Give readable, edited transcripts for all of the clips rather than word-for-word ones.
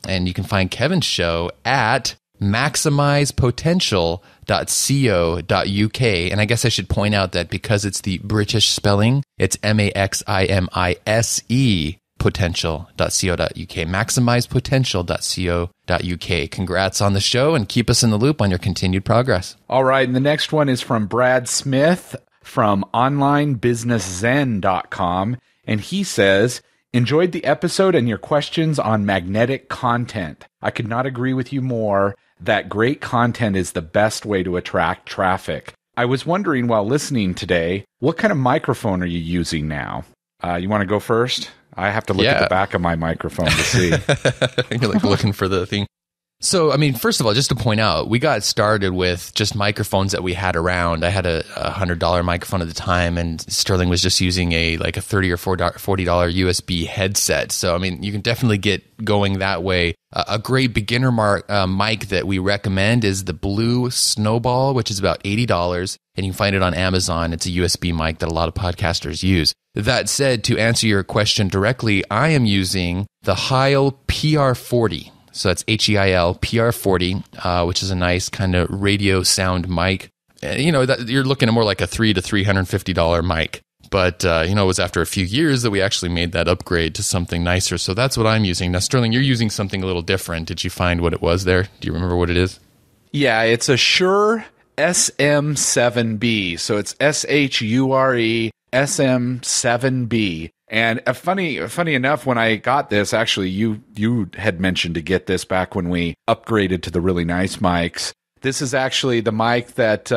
And you can find Kevin's show at maximizepotential.co.uk. And I guess I should point out that because it's the British spelling, it's MAXIMISE potential.co.uk, maximizepotential.co.uk. Congrats on the show and keep us in the loop on your continued progress. All right, and the next one is from Brad Smith from onlinebusinesszen.com, and he says, enjoyed the episode and your questions on magnetic content. I could not agree with you more that great content is the best way to attract traffic. I was wondering while listening today, what kind of microphone are you using now? You want to go first? I have to look at the back of my microphone to see. You're like looking for the thing. So, I mean, first of all, just to point out, we got started with just microphones that we had around. I had a $100 microphone at the time, and Sterling was just using a $30 or $40 USB headset. So, I mean, you can definitely get going that way. A great beginner mic that we recommend is the Blue Snowball, which is about $80, and you can find it on Amazon. It's a USB mic that a lot of podcasters use. That said, to answer your question directly, I am using the Heil PR40. So that's HEIL PR40, which is a nice kind of radio sound mic. You know, that you're looking at more like a $300 to $350 mic. But, it was after a few years that we actually made that upgrade to something nicer. So that's what I'm using. Now, Sterling, you're using something a little different. Did you find what it was there? Do you remember what it is? Yeah, it's a Shure SM7B. So it's SHURE SM7B. And funny enough, when I got this, actually, you had mentioned to get this back when we upgraded to the really nice mics. This is actually the mic that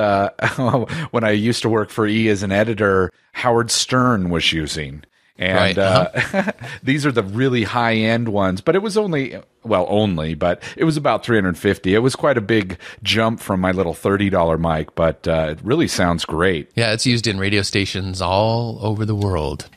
when I used to work for E as an editor, Howard Stern was using. And right. These are the really high-end ones. But it was but it was about $350. It was quite a big jump from my little $30 mic, but it really sounds great. Yeah, it's used in radio stations all over the world.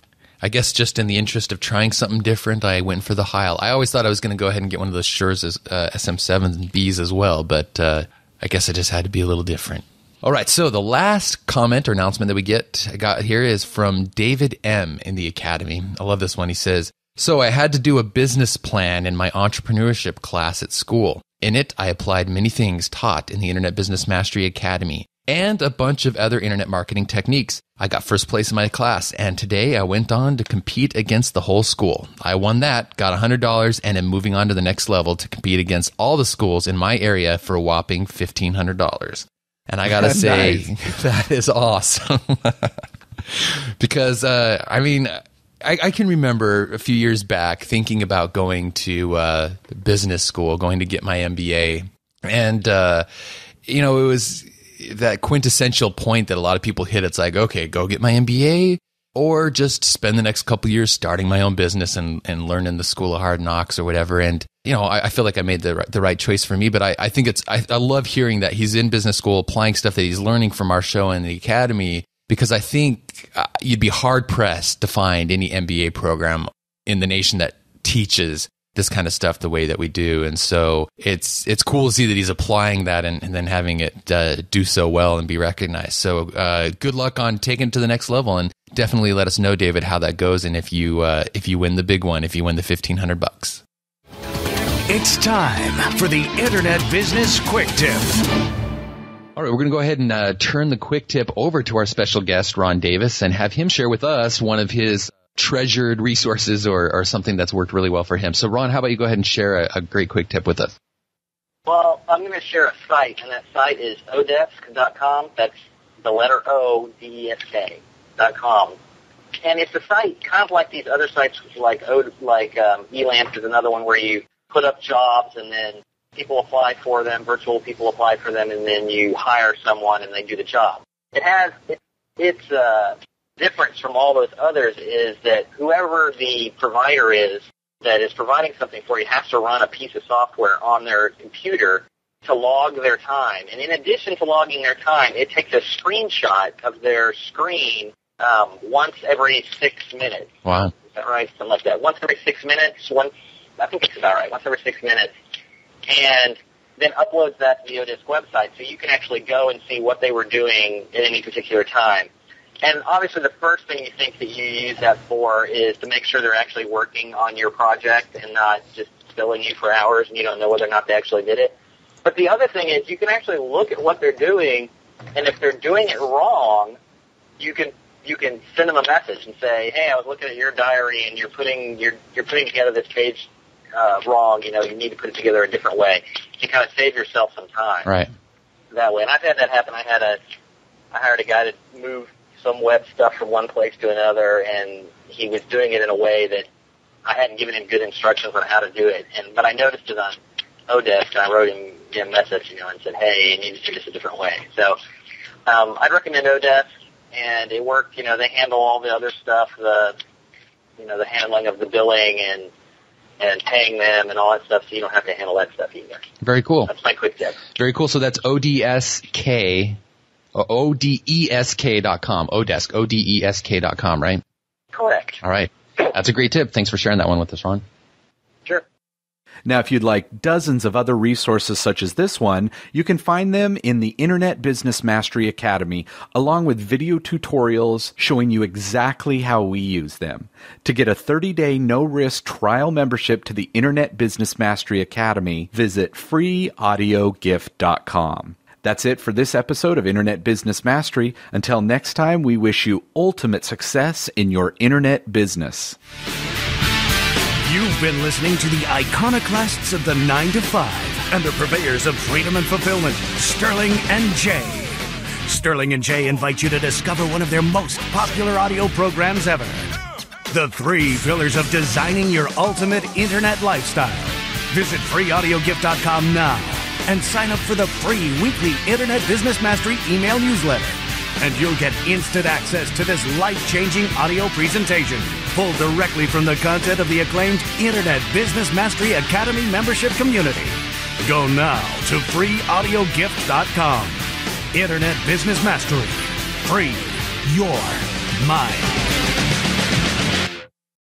I guess just in the interest of trying something different, I went for the Heil. I always thought I was going to go ahead and get one of those Shure's SM7s and Bs as well, but I guess I just had to be a little different. All right, so the last comment or announcement that I got here is from David M. in the Academy. I love this one. He says, so I had to do a business plan in my entrepreneurship class at school. In it, I applied many things taught in the Internet Business Mastery Academy and a bunch of other internet marketing techniques. I got first place in my class, and today I went on to compete against the whole school. I won that, got $100, and am moving on to the next level to compete against all the schools in my area for a whopping $1,500. And I gotta say, that is awesome. Because, I can remember a few years back thinking about going to business school, going to get my MBA. And, it was that quintessential point that a lot of people hit. It's like, okay, go get my MBA or just spend the next couple of years starting my own business and learning the School of Hard Knocks or whatever. And, I feel like I made the right choice for me, but I think I love hearing that he's in business school, applying stuff that he's learning from our show in the Academy, because I think you'd be hard pressed to find any MBA program in the nation that teaches this kind of stuff the way that we do. And so it's cool to see that he's applying that and then having it do so well and be recognized. So good luck on taking it to the next level, and definitely let us know, David, how that goes, and if you win the big one, if you win the $1,500. It's time for the Internet Business Quick Tip. All right, we're going to go ahead and turn the quick tip over to our special guest, Ron Davis, and have him share with us one of his treasured resources or something that's worked really well for him. So, Ron, how about you go ahead and share a great quick tip with us? Well, I'm going to share a site, and that site is odesk.com. That's the letter O, DESK.com. And it's a site kind of like these other sites, like Elance is another one where you put up jobs and then people apply for them, virtual people apply for them, and then you hire someone and they do the job. Its difference from all those others is that whoever the provider is that is providing something for you has to run a piece of software on their computer to log their time. And in addition to logging their time, it takes a screenshot of their screen once every 6 minutes. Wow. Is that right? Something like that. Once every 6 minutes. I think it's about right. Once every 6 minutes. And then uploads that to the Odesk website so you can actually go and see what they were doing at any particular time. And obviously the first thing you think that you use that for is to make sure they're actually working on your project and not just billing you for hours and you don't know whether or not they actually did it. But the other thing is you can actually look at what they're doing, and if they're doing it wrong, you can send them a message and say, hey, I was looking at your diary and you're putting together this page wrong. You need to put it together a different way. You kind of save yourself some time. Right. That way. And I've had that happen. I hired a guy to move some web stuff from one place to another, and he was doing it in a way that I hadn't given him good instructions on how to do it. But I noticed it on Odesk, and I wrote him a message, and said, hey, you need to do this a different way. So I'd recommend Odesk, and it worked. They handle all the other stuff, the handling of the billing and paying them and all that stuff, so you don't have to handle that stuff either. Very cool. That's my quick tip. Very cool. So that's ODESK, ODESK.com, Odesk, ODESK.com, right? Correct. All right. That's a great tip. Thanks for sharing that one with us, Ron. Sure. Now, if you'd like dozens of other resources such as this one, you can find them in the Internet Business Mastery Academy, along with video tutorials showing you exactly how we use them. To get a 30-day no-risk trial membership to the Internet Business Mastery Academy, visit freeaudiogift.com. That's it for this episode of Internet Business Mastery. Until next time, we wish you ultimate success in your internet business. You've been listening to the iconoclasts of the 9 to 5 and the purveyors of freedom and fulfillment, Sterling and Jay. Sterling and Jay invite you to discover one of their most popular audio programs ever. The 3 pillars of designing your ultimate internet lifestyle. Visit freeaudiogift.com now and sign up for the free weekly Internet Business Mastery email newsletter. And you'll get instant access to this life-changing audio presentation, pulled directly from the content of the acclaimed Internet Business Mastery Academy membership community. Go now to freeaudiogift.com. Internet Business Mastery. Free your mind.